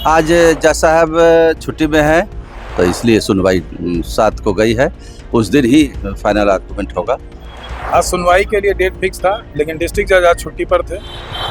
आज जज साहब छुट्टी में है तो इसलिए सुनवाई 7 को गई है। उस दिन ही फाइनल आर्गूमेंट होगा। आज सुनवाई के लिए डेट फिक्स था, लेकिन डिस्ट्रिक्ट जज आज छुट्टी पर थे।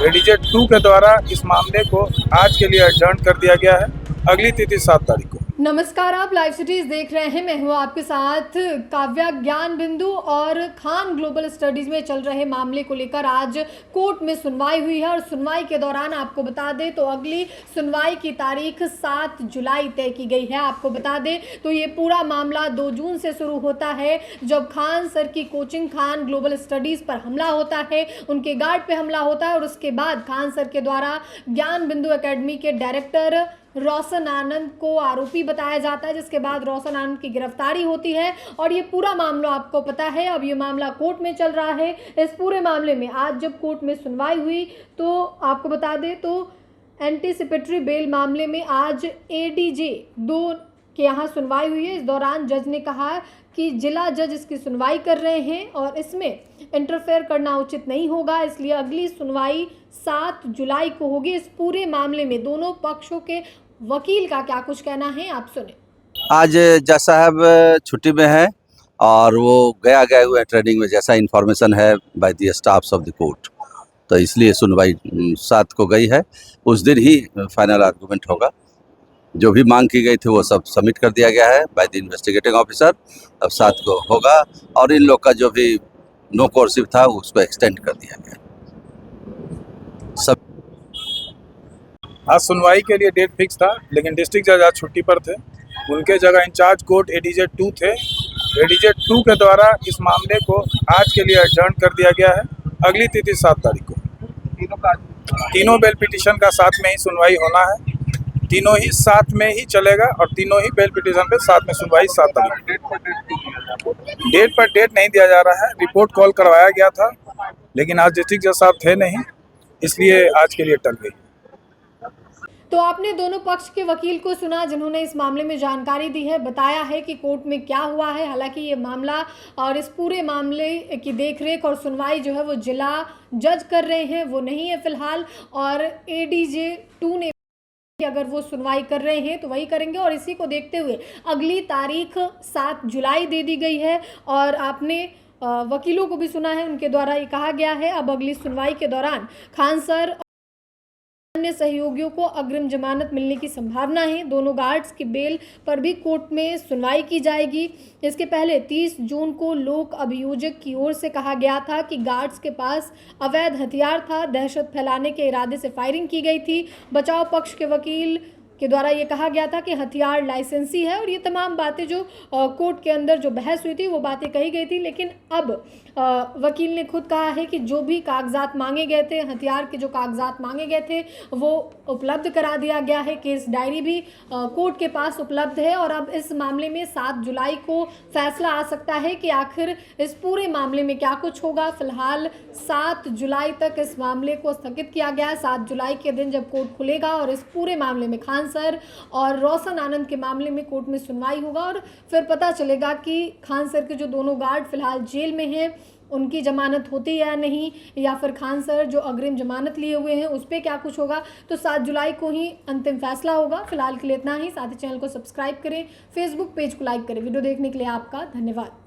एडीजे 2 के द्वारा इस मामले को आज के लिए एडजर्न कर दिया गया है। अगली तिथि 7 तारीख को। नमस्कार, आप लाइव सिटीज देख रहे हैं। मैं हूं आपके साथ काव्या। ज्ञान बिंदु और खान ग्लोबल स्टडीज में चल रहे मामले को लेकर आज कोर्ट में सुनवाई हुई है और सुनवाई के दौरान आपको बता दें तो अगली सुनवाई की तारीख 7 जुलाई तय की गई है। आपको बता दें तो ये पूरा मामला 2 जून से शुरू होता है, जब खान सर की कोचिंग खान ग्लोबल स्टडीज पर हमला होता है, उनके गार्ड पे हमला होता है और उसके बाद खान सर के द्वारा ज्ञान बिंदु एकेडमी के डायरेक्टर रोशन आनंद को आरोपी बताया जाता है, जिसके बाद रोशन आनंद की गिरफ्तारी होती है और ये पूरा मामला आपको पता है। अब ये मामला कोर्ट में चल रहा है। इस पूरे मामले में आज जब कोर्ट में सुनवाई हुई तो आपको बता दें तो एंटीसिपेटरी बेल मामले में आज एडीजे 2 के यहाँ सुनवाई हुई है। इस दौरान जज ने कहा कि जिला जज इसकी सुनवाई कर रहे हैं और इसमें इंटरफेयर करना उचित नहीं होगा, इसलिए अगली सुनवाई 7 जुलाई को होगी। इस पूरे मामले में दोनों पक्षों के वकील का क्या कुछ कहना है, आप सुने। आज जज साहब छुट्टी में है और वो गए हुए हैं ट्रेनिंग में, जैसा इन्फॉर्मेशन है by the staffs of the court, तो इसलिए सुनवाई 7 को गई है। उस दिन ही फाइनल आर्गूमेंट होगा। जो भी मांग की गई थी वो सब सबमिट कर दिया गया है बाय द इन्वेस्टिगेटिंग ऑफिसर। अब 7 को होगा और इन लोग का जो भी नो कोर्सिव था उसको एक्सटेंड कर दिया गया। सब आज सुनवाई के लिए डेट फिक्स था, लेकिन डिस्ट्रिक्ट जज आज छुट्टी पर थे। उनके जगह इंचार्ज कोर्ट एडीजे 2 थे। एडीजे 2 के द्वारा इस मामले को आज के लिए एडजर्न कर दिया गया है। अगली तिथि 7 तारीख को। तीनों बेल पिटीशन का साथ में ही सुनवाई होना है। तीनों ही साथ में ही चलेगा और तीनों ही बेल पिटीशन पे साथ में सुनवाई 7 तारीख। डेट पर डेट नहीं दिया जा रहा है। रिपोर्ट कॉल करवाया गया था, लेकिन आज डिस्ट्रिक्ट जज साहब थे नहीं, इसलिए आज के लिए टल गई। तो आपने दोनों पक्ष के वकील को सुना, जिन्होंने इस मामले में जानकारी दी है, बताया है कि कोर्ट में क्या हुआ है। हालांकि ये मामला और इस पूरे मामले की देखरेख और सुनवाई जो है वो जिला जज कर रहे हैं, वो नहीं है फिलहाल। और एडीजे 2 ने अगर वो सुनवाई कर रहे हैं तो वही करेंगे और इसी को देखते हुए अगली तारीख 7 जुलाई दे दी गई है। और आपने वकीलों को भी सुना है, उनके द्वारा ये कहा गया है अब अगली सुनवाई के दौरान खान सर अन्य सहयोगियों को अग्रिम जमानत मिलने की संभावना है। दोनों गार्ड्स की बेल पर भी कोर्ट में सुनवाई की जाएगी। इसके पहले 30 जून को लोक अभियोजक की ओर से कहा गया था कि गार्ड्स के पास अवैध हथियार था, दहशत फैलाने के इरादे से फायरिंग की गई थी। बचाव पक्ष के वकील के द्वारा ये कहा गया था कि हथियार लाइसेंसी है और ये तमाम बातें जो कोर्ट के अंदर जो बहस हुई थी वो बातें कही गई थी। लेकिन अब वकील ने खुद कहा है कि जो भी कागजात मांगे गए थे, हथियार के जो कागजात मांगे गए थे वो उपलब्ध करा दिया गया है। केस डायरी भी कोर्ट के पास उपलब्ध है और अब इस मामले में 7 जुलाई को फैसला आ सकता है कि आखिर इस पूरे मामले में क्या कुछ होगा। फिलहाल 7 जुलाई तक इस मामले को स्थगित किया गया है। 7 जुलाई के दिन जब कोर्ट खुलेगा और इस पूरे मामले में खान सर और रोशन आनंद के मामले में कोर्ट में सुनवाई होगा और फिर पता चलेगा कि खान सर के जो दोनों गार्ड फिलहाल जेल में हैं उनकी जमानत होती है या नहीं, या फिर खान सर जो अग्रिम जमानत लिए हुए हैं उस पर क्या कुछ होगा। तो 7 जुलाई को ही अंतिम फैसला होगा। फिलहाल के लिए इतना ही। साथ ही चैनल को सब्सक्राइब करें, फेसबुक पेज को लाइक करें। वीडियो देखने के लिए आपका धन्यवाद।